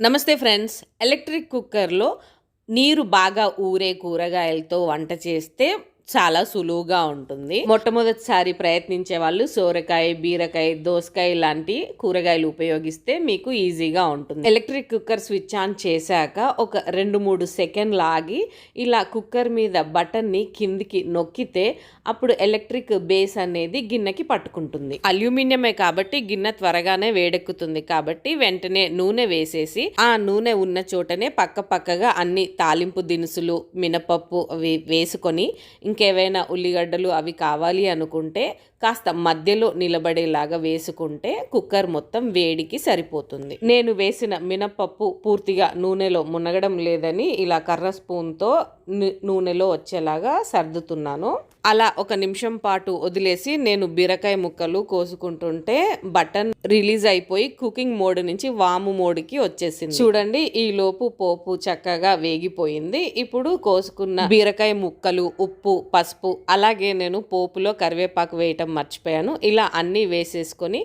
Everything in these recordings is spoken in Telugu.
నమస్తే ఫ్రెండ్స్. ఎలక్ట్రిక్ కుక్కర్‌లో నీరు బాగా ఊరే కూరగాయలతో వంట చేస్తే చాలా సులువుగా ఉంటుంది. మొట్టమొదటిసారి ప్రయత్నించే వాళ్ళు సోరకాయ, బీరకాయ, దోసకాయ లాంటి కూరగాయలు ఉపయోగిస్తే మీకు ఈజీగా ఉంటుంది. ఎలక్ట్రిక్ కుక్కర్ స్విచ్ ఆన్ చేశాక ఒక 2-3 సెకండ్లు ఆగి ఇలా కుక్కర్ మీద బటన్ని కిందికి నొక్కితే అప్పుడు ఎలక్ట్రిక్ బేస్ అనేది గిన్నెకి పట్టుకుంటుంది. అల్యూమినియమే కాబట్టి గిన్నె త్వరగానే వేడెక్కుతుంది. కాబట్టి వెంటనే నూనె వేసేసి ఆ నూనె ఉన్న చోటనే పక్కగా అన్ని తాలింపు దినుసులు, మినపప్పు అవి వేసుకొని ఇంకేవైనా ఉల్లిగడ్డలు అవి కావాలి అనుకుంటే కాస్త మధ్యలో నిలబడేలాగా వేసుకుంటే కుక్కర్ మొత్తం వేడికి సరిపోతుంది. నేను వేసిన మినపప్పు పూర్తిగా నూనెలో మునగడం లేదని ఇలా కర్ర స్పూన్తో నూనెలో వచ్చేలాగా సర్దుతున్నాను. అలా 1 నిమిషం పాటు వదిలేసి నేను బీరకాయ ముక్కలు కోసుకుంటుంటే బటన్ రిలీజ్ అయిపోయి కుకింగ్ మోడ్ నుంచి వాము మోడ్కి వచ్చేసింది. చూడండి, ఈ లోపు పోపు చక్కగా వేగిపోయింది. ఇప్పుడు కోసుకున్న బీరకాయ ముక్కలు, ఉప్పు, పసుపు, అలాగే నేను పోపులో కరివేపాకు వేయటం మర్చిపోయాను. ఇలా అన్నీ వేసేసుకొని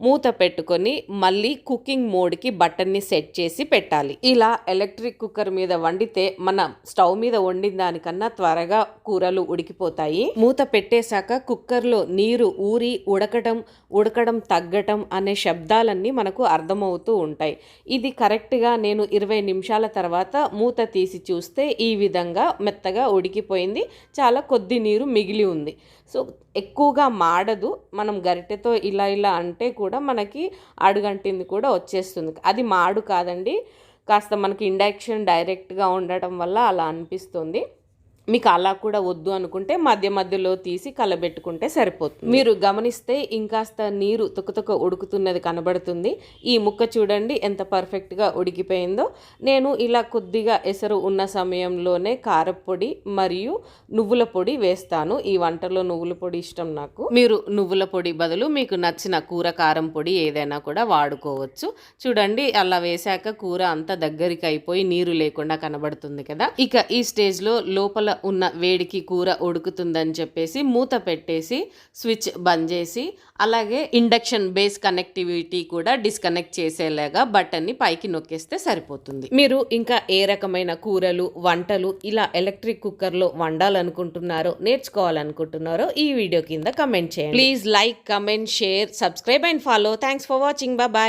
మూత పెట్టుకొని మళ్ళీ కుకింగ్ మోడ్కి బటన్ని సెట్ చేసి పెట్టాలి. ఇలా ఎలక్ట్రిక్ కుక్కర్ మీద వండితే మనం స్టవ్ మీద వండిన దానికన్నా త్వరగా కూరలు ఉడికిపోతాయి. మూత పెట్టేశాక కుక్కర్లో నీరు ఊరి ఉడకడం తగ్గటం అనే శబ్దాలన్నీ మనకు అర్థమవుతూ ఉంటాయి. ఇది కరెక్ట్గా నేను 20 నిమిషాల తర్వాత మూత తీసి చూస్తే ఈ విధంగా మెత్తగా ఉడికిపోయింది. చాలా కొద్ది నీరు మిగిలి ఉంది. సో ఎక్కువగా మాడదు. మనం గరిటెతో ఇలా అంటే కూడా మనకి అడుగంటింది కూడా వచ్చేస్తుంది. అది మాడు కాదండి, కాస్త మనకి ఇండక్షన్ డైరెక్ట్గా ఉండటం వల్ల అలా అనిపిస్తుంది. మీకు అలా కూడా వద్దు అనుకుంటే మధ్యలో తీసి కలబెట్టుకుంటే సరిపోతుంది. మీరు గమనిస్తే ఇంకాస్త నీరు తుకతుక ఉడుకుతున్నది కనబడుతుంది. ఈ ముక్క చూడండి ఎంత పర్ఫెక్ట్గా ఉడికిపోయిందో. నేను ఇలా కొద్దిగా ఎసరు ఉన్న సమయంలోనే కారపొడి మరియు నువ్వుల పొడి వేస్తాను. ఈ వంటలో నువ్వుల పొడి ఇష్టం నాకు. మీరు నువ్వుల పొడి బదులు మీకు నచ్చిన కూర కారం పొడి ఏదైనా కూడా వాడుకోవచ్చు. చూడండి, అలా వేశాక కూర అంతా దగ్గరికి అయిపోయి నీరు లేకుండా కనబడుతుంది కదా. ఇక ఈ స్టేజ్లో లోపల ఉన్న వేడికి కూర ఉడుకుతుందని చెప్పేసి మూత పెట్టేసి స్విచ్ బంద్ చేసి అలాగే ఇండక్షన్ బేస్ కనెక్టివిటీ కూడా డిస్కనెక్ట్ చేసేలాగా బటన్ని పైకి నొక్కేస్తే సరిపోతుంది. మీరు ఇంకా ఏ రకమైన కూరలు, వంటలు ఇలా ఎలక్ట్రిక్ కుక్కర్లో వండాలనుకుంటున్నారో, నేర్చుకోవాలనుకుంటున్నారో ఈ వీడియో కింద కమెంట్ చేయండి. Please like, comment, share, subscribe and follow. Thanks for watching. Bye.